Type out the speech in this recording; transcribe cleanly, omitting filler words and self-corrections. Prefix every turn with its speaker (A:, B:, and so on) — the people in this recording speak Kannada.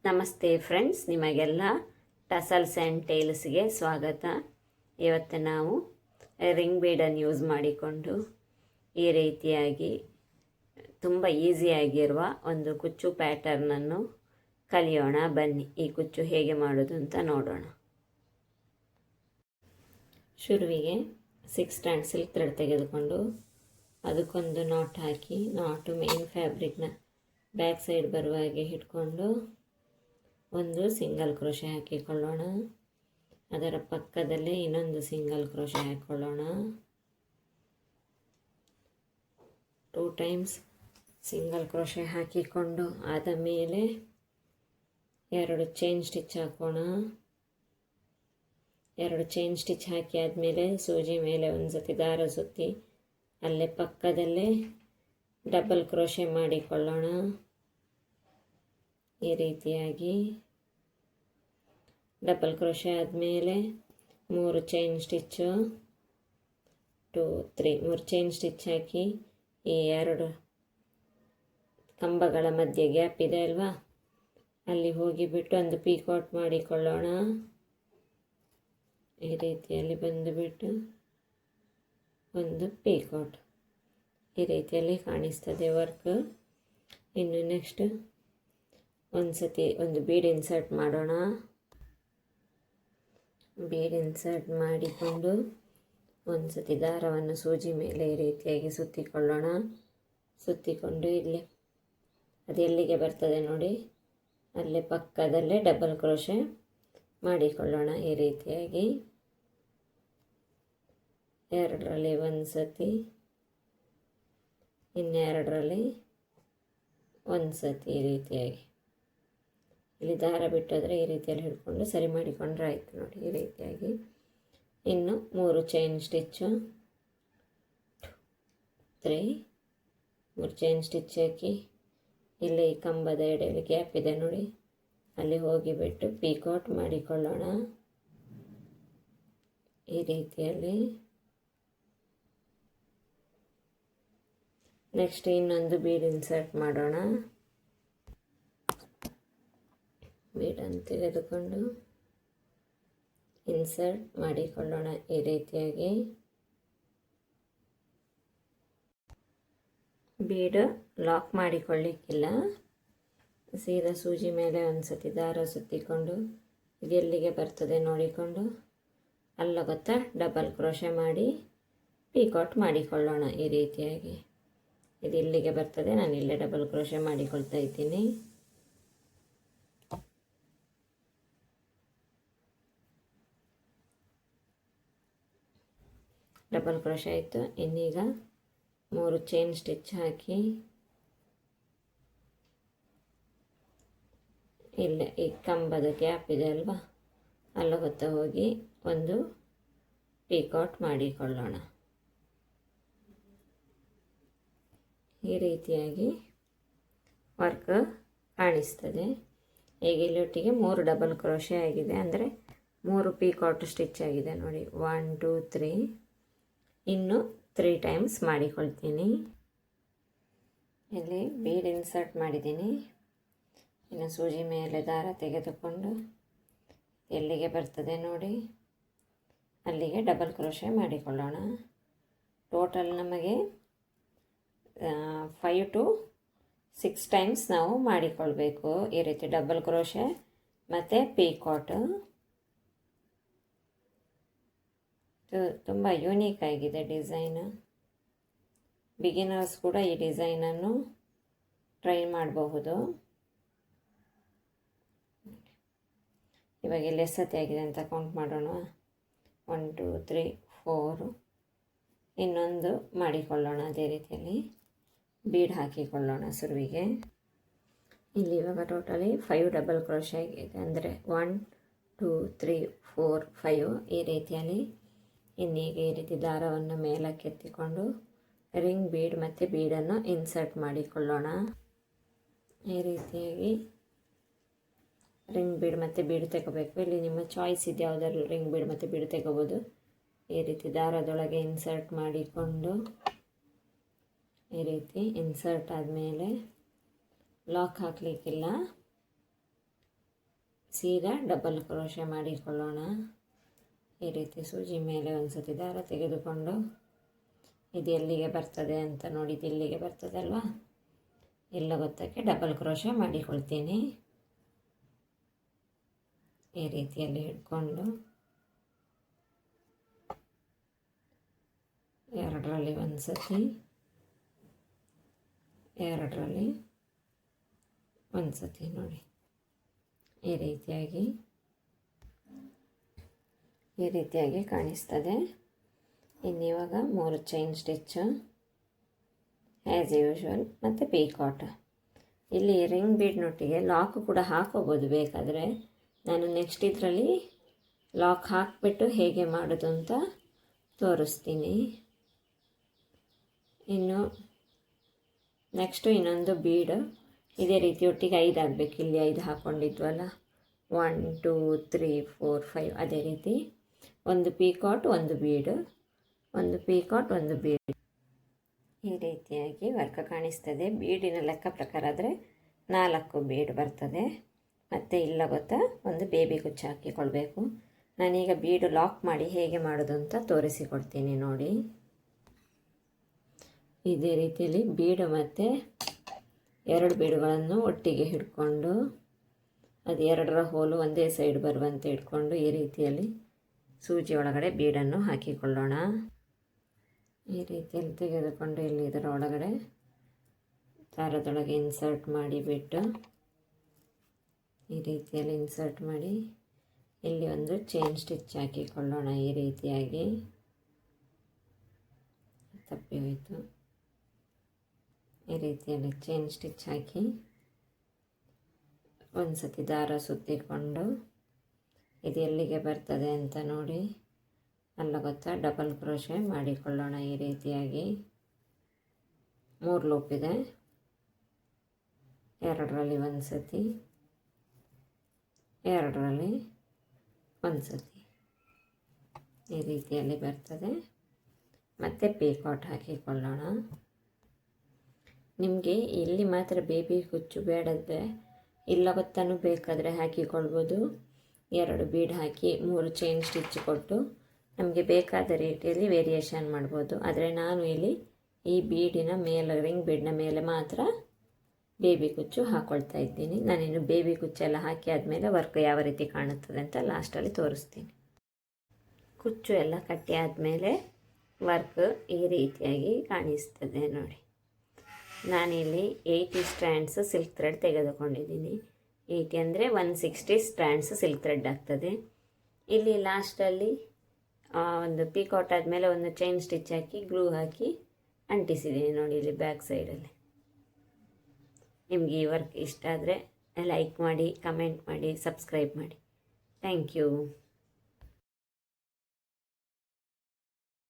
A: ನಮಸ್ತೆ ಫ್ರೆಂಡ್ಸ್, ನಿಮಗೆಲ್ಲ ಟಸಲ್ಸ್ ಆ್ಯಂಡ್ ಟೇಲ್ಸ್ಗೆ ಸ್ವಾಗತ. ಇವತ್ತು ನಾವು ರಿಂಗ್ ಬೀಡನ್ನು ಯೂಸ್ ಮಾಡಿಕೊಂಡು ಈ ರೀತಿಯಾಗಿ ತುಂಬ ಈಸಿಯಾಗಿರುವ ಒಂದು ಕುಚ್ಚು ಪ್ಯಾಟರ್ನನ್ನು ಕಲಿಯೋಣ. ಬನ್ನಿ, ಈ ಕುಚ್ಚು ಹೇಗೆ ಮಾಡೋದು ಅಂತ ನೋಡೋಣ. ಶುರುವಿಗೆ 6 ಸ್ಟ್ಯಾಂಡ್ ಸಿಲ್ಕ್ ಥ್ರೆಡ್ ತೆಗೆದುಕೊಂಡು ಅದಕ್ಕೊಂದು ನಾಟ್ ಹಾಕಿ, ನಾಟು ಮೇನ್ ಫ್ಯಾಬ್ರಿಕ್ನ ಬ್ಯಾಕ್ ಸೈಡ್ ಬರುವ ಹಾಗೆ ಹಿಡ್ಕೊಂಡು ಒಂದು ಸಿಂಗಲ್ ಕ್ರೋಶೆ ಹಾಕಿಕೊಳ್ಳೋಣ. ಅದರ ಪಕ್ಕದಲ್ಲೇ ಇನ್ನೊಂದು ಸಿಂಗಲ್ ಕ್ರೋಶೆ ಹಾಕಿಕೊಳ್ಳೋಣ. 2 ಟೈಮ್ಸ್ ಸಿಂಗಲ್ ಕ್ರೋಶೆ ಹಾಕಿಕೊಂಡು ಆದ ಮೇಲೆ 2 ಚೈನ್ ಸ್ಟಿಚ್ ಹಾಕೋಣ. 2 ಚೈನ್ ಸ್ಟಿಚ್ ಹಾಕಿ ಆದಮೇಲೆ ಸೂಜಿ ಮೇಲೆ ಒಂದು ಸತಿ ದಾರ ಸುತ್ತಿ ಅಲ್ಲೇ ಪಕ್ಕದಲ್ಲೇ ಡಬಲ್ ಕ್ರೋಶೆ ಮಾಡಿಕೊಳ್ಳೋಣ. ಈ ರೀತಿಯಾಗಿ ಡಬಲ್ ಕ್ರೋಶೆ ಆದಮೇಲೆ 3 ಚೈನ್ ಸ್ಟಿಚ್ಚು 2 3 3 ಚೈನ್ ಸ್ಟಿಚ್ ಹಾಕಿ ಈ 2 ಕಂಬಗಳ ಮಧ್ಯೆ ಗ್ಯಾಪ್ ಇದೆ ಅಲ್ವಾ, ಅಲ್ಲಿ ಹೋಗಿಬಿಟ್ಟು ಒಂದು ಪೀಕಾಟ್ ಮಾಡಿಕೊಳ್ಳೋಣ. ಈ ರೀತಿಯಲ್ಲಿ ಬಂದುಬಿಟ್ಟು ಒಂದು ಪೀಕಾಟ್ ಈ ರೀತಿಯಲ್ಲಿ ಕಾಣಿಸ್ತದೆ ವರ್ಕ್. ಇನ್ನು ನೆಕ್ಸ್ಟ್ ಒಂದು ಸತಿ ಒಂದು ಬೀಡ್ ಇನ್ಸರ್ಟ್ ಮಾಡೋಣ. ಬೀಡ್ ಇನ್ಸರ್ಟ್ ಮಾಡಿಕೊಂಡು ಒಂದು ಸತಿ ದಾರವನ್ನು ಸೂಜಿ ಮೇಲೆ ಈ ರೀತಿಯಾಗಿ ಸುತ್ತಿಕೊಳ್ಳೋಣ. ಸುತ್ತಿಕೊಂಡು ಇಲ್ಲಿ ಅದು ಎಲ್ಲಿಗೆ ಬರ್ತದೆ ನೋಡಿ, ಅಲ್ಲೇ ಪಕ್ಕದಲ್ಲೇ ಡಬಲ್ ಕ್ರೋಶೆ ಮಾಡಿಕೊಳ್ಳೋಣ. ಈ ರೀತಿಯಾಗಿ 2ರಲ್ಲಿ ಒಂದು ಸತಿ, ಇನ್ನೆರಡರಲ್ಲಿ ಒಂದು ಸತಿ ಈ ರೀತಿಯಾಗಿ. ಇಲ್ಲಿ ದಾರ ಬಿಟ್ಟೋದ್ರೆ ಈ ರೀತಿಯಲ್ಲಿ ಹಿಡ್ಕೊಂಡು ಸರಿ ಮಾಡಿಕೊಂಡ್ರೆ ಆಯಿತು ನೋಡಿ. ಈ ರೀತಿಯಾಗಿ ಇನ್ನು 3 ಚೈನ್ ಸ್ಟಿಚ್ಚು 3 ಚೈನ್ ಸ್ಟಿಚ್ ಹಾಕಿ ಇಲ್ಲಿ ಈ ಕಂಬದ ಎಡೆಯಲ್ಲಿ ಗ್ಯಾಪ್ ಇದೆ ನೋಡಿ, ಅಲ್ಲಿ ಹೋಗಿಬಿಟ್ಟು ಪೀಕಾಟ್ ಮಾಡಿಕೊಳ್ಳೋಣ. ಈ ರೀತಿಯಲ್ಲಿ ನೆಕ್ಸ್ಟ್ ಇನ್ನೊಂದು ಬೀಡ್ ಇನ್ಸರ್ಟ್ ಮಾಡೋಣ. ಬೀಡನ್ನು ತೆಗೆದುಕೊಂಡು ಇನ್ಸರ್ಟ್ ಮಾಡಿಕೊಳ್ಳೋಣ. ಈ ರೀತಿಯಾಗಿ ಬೀಡ್ ಲಾಕ್ ಮಾಡಿಕೊಳ್ಳಿಕ್ಕಿಲ್ಲ, ಸೀದಾ ಸೂಜಿ ಮೇಲೆ ಒಂದು ಸತಿ ದಾರ ಸುತ್ತಿಕೊಂಡು ಇದು ಎಲ್ಲಿಗೆ ಬರ್ತದೆ ನೋಡಿಕೊಂಡು ಅಲ್ಲ ಗೊತ್ತಾ ಡಬಲ್ ಕ್ರೋಶೆ ಮಾಡಿ ಪೀಕಾಟ್ ಮಾಡಿಕೊಳ್ಳೋಣ. ಈ ರೀತಿಯಾಗಿ ಇದು ಇಲ್ಲಿಗೆ ಬರ್ತದೆ, ನಾನು ಇಲ್ಲೇ ಡಬಲ್ ಕ್ರೋಶೆ ಮಾಡಿಕೊಳ್ತಾ ಇದ್ದೀನಿ. ಡಬಲ್ ಕ್ರೋಶೆ ಆಯಿತು. ಇನ್ನೀಗ 3 ಚೈನ್ ಸ್ಟಿಚ್ ಹಾಕಿ ಇಲ್ಲೇ ಈ ಕಂಬದ ಗ್ಯಾಪ್ ಇದೆ ಅಲ್ವಾ, ಅಲ್ಲ ಗೊತ್ತಾ ಹೋಗಿ ಒಂದು ಪೀಕಾಟ್ ಮಾಡಿಕೊಳ್ಳೋಣ. ಈ ರೀತಿಯಾಗಿ ವರ್ಕ್ ಕಾಣಿಸ್ತದೆ. ಈಗ ಇಲ್ಲೊಟ್ಟಿಗೆ 3 ಡಬಲ್ ಕ್ರೋಶೆ ಆಗಿದೆ, ಅಂದರೆ 3 ಪೀಕಾಟ್ ಸ್ಟಿಚ್ ಆಗಿದೆ ನೋಡಿ. 1 2 3 ಇನ್ನು 3 ಟೈಮ್ಸ್ ಮಾಡಿಕೊಳ್ತೀನಿ. ಇಲ್ಲಿ ಬೀಡ್ ಇನ್ಸರ್ಟ್ ಮಾಡಿದ್ದೀನಿ. ಇನ್ನು ಸೂಜಿ ಮೇಲೆ ದಾರ ತೆಗೆದುಕೊಂಡು ಎಲ್ಲಿಗೆ ಬರ್ತದೆ ನೋಡಿ, ಅಲ್ಲಿಗೆ ಡಬಲ್ ಕ್ರೋಶೆ ಮಾಡಿಕೊಳ್ಳೋಣ. ಟೋಟಲ್ ನಮಗೆ 5 to 6 ಟೈಮ್ಸ್ ನಾವು ಮಾಡಿಕೊಳ್ಬೇಕು. ಈ ರೀತಿ ಡಬಲ್ ಕ್ರೋಶೆ ಮತ್ತು ಪೀಕಾಟ್. ತುಂಬ ಯೂನಿಕ್ ಆಗಿದೆ ಡಿಸೈನ್. ಬಿಗಿನರ್ಸ್ ಕೂಡ ಈ ಡಿಸೈನನ್ನು ಟ್ರೈ ಮಾಡಬಹುದು. ಇವಾಗ ಇಲ್ಲಿ ಎಷ್ಟತಿ ಆಗಿದೆ ಅಂತ ಕೌಂಟ್ ಮಾಡೋಣ. 1 2 3 4 ಇನ್ನೊಂದು ಮಾಡಿಕೊಳ್ಳೋಣ. ಅದೇ ರೀತಿಯಲ್ಲಿ ಬೀಡ್ ಹಾಕಿಕೊಳ್ಳೋಣ ಶುರುವಿಗೆ. ಇಲ್ಲಿ ಇವಾಗ ಟೋಟಲಿ 5 ಡಬಲ್ ಕ್ರೋಶೆ ಆಗಿದೆ, ಅಂದರೆ 1 2 3 4 5 ಈ ರೀತಿಯಲ್ಲಿ. ಇನ್ನೀಗ ಈ ರೀತಿ ದಾರವನ್ನು ಮೇಲಕ್ಕೆ ಎತ್ತಿಕೊಂಡು ರಿಂಗ್ ಬೀಡ್ ಮತ್ತು ಬೀಡನ್ನು ಇನ್ಸರ್ಟ್ ಮಾಡಿಕೊಳ್ಳೋಣ. ಈ ರೀತಿಯಾಗಿ ರಿಂಗ್ ಬೀಡ್ ಮತ್ತು ಬೀಡ್ ತೆಗೋಬೇಕು. ಇಲ್ಲಿ ನಿಮ್ಮ ಚಾಯ್ಸ್ ಇದೆ, ಯಾವುದಾದ್ರು ರಿಂಗ್ ಬೀಡ್ ಮತ್ತು ಬೀಡ್ ತೆಗೋಬೋದು. ಈ ರೀತಿ ದಾರದೊಳಗೆ ಇನ್ಸರ್ಟ್ ಮಾಡಿಕೊಂಡು ಈ ರೀತಿ ಇನ್ಸರ್ಟ್ ಆದಮೇಲೆ ಲಾಕ್ ಹಾಕಲಿಕ್ಕಿಲ್ಲ, ಸೀದಾ ಡಬಲ್ ಕ್ರೋಶೆ ಮಾಡಿಕೊಳ್ಳೋಣ. ಈ ರೀತಿ ಸೂಜಿ ಮೇಲೆ ಒಂದು ಸತಿ ದಾರ ತೆಗೆದುಕೊಂಡು ಇದು ಎಲ್ಲಿಗೆ ಬರ್ತದೆ ಅಂತ ನೋಡಿ, ಇದು ಇಲ್ಲಿಗೆ ಬರ್ತದಲ್ವಾ, ಎಲ್ಲ ಗೊತ್ತಕ್ಕೆ ಡಬಲ್ ಕ್ರೋಶೆ ಮಾಡಿಕೊಳ್ತೀನಿ. ಈ ರೀತಿಯಲ್ಲಿ ಹಿಡ್ಕೊಂಡು ಎರಡರಲ್ಲಿ ಒಂದು ಸತಿ, ಎರಡರಲ್ಲಿ ಒಂದು ಸತಿ ನೋಡಿ, ಈ ರೀತಿಯಾಗಿ ಕಾಣಿಸ್ತದೆ. ಇನ್ನಿವಾಗ 3 ಚೈನ್ ಸ್ಟಿಚ್ಚು ಆ್ಯಸ್ ಯೂಶ್ವಲ್ ಮತ್ತು ಪೀಕಾಟ್. ಇಲ್ಲಿ ರಿಂಗ್ ಬೀಡ್ನೊಟ್ಟಿಗೆ ಲಾಕ್ ಕೂಡ ಹಾಕೋಬೋದು ಬೇಕಾದರೆ. ನಾನು ನೆಕ್ಸ್ಟ್ ಇದರಲ್ಲಿ ಲಾಕ್ ಹಾಕಿಬಿಟ್ಟು ಹೇಗೆ ಮಾಡೋದು ಅಂತ ತೋರಿಸ್ತೀನಿ. ಇನ್ನು ನೆಕ್ಸ್ಟು ಇನ್ನೊಂದು ಬೀಡ್ ಇದೇ ರೀತಿ ಒಟ್ಟಿಗೆ 5 ಆಗಬೇಕು. ಇಲ್ಲಿ 5 ಹಾಕ್ಕೊಂಡಿದ್ವಲ್ಲ, 1 2 3 4 5, ಅದೇ ರೀತಿ ಒಂದು ಪೀಕಾಟ್, ಒಂದು ಬೀಡು, ಒಂದು ಪೀಕಾಟ್, ಒಂದು ಬೀಡ್. ಈ ರೀತಿಯಾಗಿ ವರ್ಕ್ ಕಾಣಿಸ್ತದೆ. ಬೀಡಿನ ಲೆಕ್ಕ ಪ್ರಕಾರ ಆದರೆ 4 ಬೀಡ್ ಬರ್ತದೆ. ಮತ್ತು ಇಲ್ಲ ಗೊತ್ತಾ, ಒಂದು ಬೇಬಿ ಕುಚ್ಚು ಹಾಕಿಕೊಳ್ಬೇಕು. ನಾನೀಗ ಬೀಡು ಲಾಕ್ ಮಾಡಿ ಹೇಗೆ ಮಾಡೋದು ಅಂತ ತೋರಿಸಿಕೊಡ್ತೀನಿ ನೋಡಿ. ಇದೇ ರೀತಿಯಲ್ಲಿ ಬೀಡು ಮತ್ತು 2 ಬೀಡುಗಳನ್ನು ಒಟ್ಟಿಗೆ ಹಿಡ್ಕೊಂಡು, ಅದು 2ರ ಹೋಲು ಒಂದೇ ಸೈಡ್ ಬರುವಂತೆ ಇಟ್ಕೊಂಡು ಈ ರೀತಿಯಲ್ಲಿ ಸೂಜಿ ಒಳಗಡೆ ಬೀಡನ್ನು ಹಾಕಿಕೊಳ್ಳೋಣ. ಈ ರೀತಿಯಲ್ಲಿ ತೆಗೆದುಕೊಂಡು ಇಲ್ಲಿ ಇದರ ಒಳಗಡೆ ದಾರದೊಳಗೆ ಇನ್ಸರ್ಟ್ ಮಾಡಿಬಿಟ್ಟು ಈ ರೀತಿಯಲ್ಲಿ ಇನ್ಸರ್ಟ್ ಮಾಡಿ ಇಲ್ಲಿ ಒಂದು ಚೈನ್ ಸ್ಟಿಚ್ ಹಾಕಿಕೊಳ್ಳೋಣ. ಈ ರೀತಿಯಾಗಿ ತಪ್ಪಿ ಹೋಯಿತು. ಈ ರೀತಿಯಲ್ಲಿ ಚೈನ್ ಸ್ಟಿಚ್ ಹಾಕಿ ಒಂದು ಸತಿ ದಾರ ಸುತ್ತಿಕೊಂಡು ಇದು ಎಲ್ಲಿಗೆ ಬರ್ತದೆ ಅಂತ ನೋಡಿ, ಅಲ್ಲ ಗೊತ್ತಾ, ಡಬಲ್ ಕ್ರೋಶೆ ಮಾಡಿಕೊಳ್ಳೋಣ. ಈ ರೀತಿಯಾಗಿ 3 ಲೂಪ್ ಇದೆ. 2ರಲ್ಲಿ ಒಂದು ಸತಿ, 2ರಲ್ಲಿ ಒಂದು ಸತಿ, ಈ ರೀತಿಯಲ್ಲಿ ಬರ್ತದೆ. ಮತ್ತು ಪೀಕಾಟ್ ಹಾಕಿಕೊಳ್ಳೋಣ. ನಿಮಗೆ ಇಲ್ಲಿ ಮಾತ್ರ ಬೇಬಿ ಕುಚ್ಚು ಬೇಡದ್ರೆ ಇಲ್ಲ ಗೊತ್ತನ್ನು ಬೇಕಾದರೆ ಹಾಕಿಕೊಳ್ಬೋದು. 2 ಬೀಡ್ ಹಾಕಿ 3 ಚೈನ್ ಸ್ಟಿಚ್ ಕೊಟ್ಟು ನಮಗೆ ಬೇಕಾದ ರೀತಿಯಲ್ಲಿ ವೇರಿಯೇಷನ್ ಮಾಡ್ಬೋದು. ಆದರೆ ನಾನು ಇಲ್ಲಿ ಈ ಬೀಡಿನ ಮೇಲೆ, ರಿಂಗ್ ಬೀಡ್ನ ಮೇಲೆ ಮಾತ್ರ ಬೇಬಿ ಕುಚ್ಚು ಹಾಕ್ಕೊಳ್ತಾ ಇದ್ದೀನಿ. ನಾನಿನ್ನು ಬೇಬಿ ಕುಚ್ಚೆಲ್ಲ ಹಾಕಿ ಆದಮೇಲೆ ವರ್ಕ್ ಯಾವ ರೀತಿ ಕಾಣುತ್ತದೆ ಅಂತ ಲಾಸ್ಟಲ್ಲಿ ತೋರಿಸ್ತೀನಿ. ಕುಚ್ಚು ಎಲ್ಲ ಕಟ್ಟಿ ಆದಮೇಲೆ ವರ್ಕ್ ಈ ರೀತಿಯಾಗಿ ಕಾಣಿಸ್ತದೆ ನೋಡಿ. ನಾನಿಲ್ಲಿ 80 ಸ್ಟ್ರ್ಯಾಂಡ್ಸ್ ಸಿಲ್ಕ್ ಥ್ರೆಡ್ ತೆಗೆದುಕೊಂಡಿದ್ದೀನಿ. 80 ಅಂದರೆ 160 ಸ್ಟ್ರ್ಯಾಂಡ್ಸ್ ಸಿಲ್ಕ್ ಥ್ರೆಡ್ ಆಗ್ತದೆ. ಇಲ್ಲಿ ಲಾಸ್ಟಲ್ಲಿ ಒಂದು ಪೀಕಾಟ್ ಆದಮೇಲೆ ಒಂದು ಚೈನ್ ಸ್ಟಿಚ್ ಹಾಕಿ ಗ್ಲೂ ಹಾಕಿ ಅಂಟಿಸಿದ್ದೀನಿ ನೋಡಿ ಇಲ್ಲಿ ಬ್ಯಾಕ್ ಸೈಡಲ್ಲಿ. ನಿಮಗೆ ಈ ವರ್ಕ್ ಇಷ್ಟ ಆದರೆ ಲೈಕ್ ಮಾಡಿ, ಕಮೆಂಟ್ ಮಾಡಿ, ಸಬ್ಸ್ಕ್ರೈಬ್ ಮಾಡಿ. Thank you.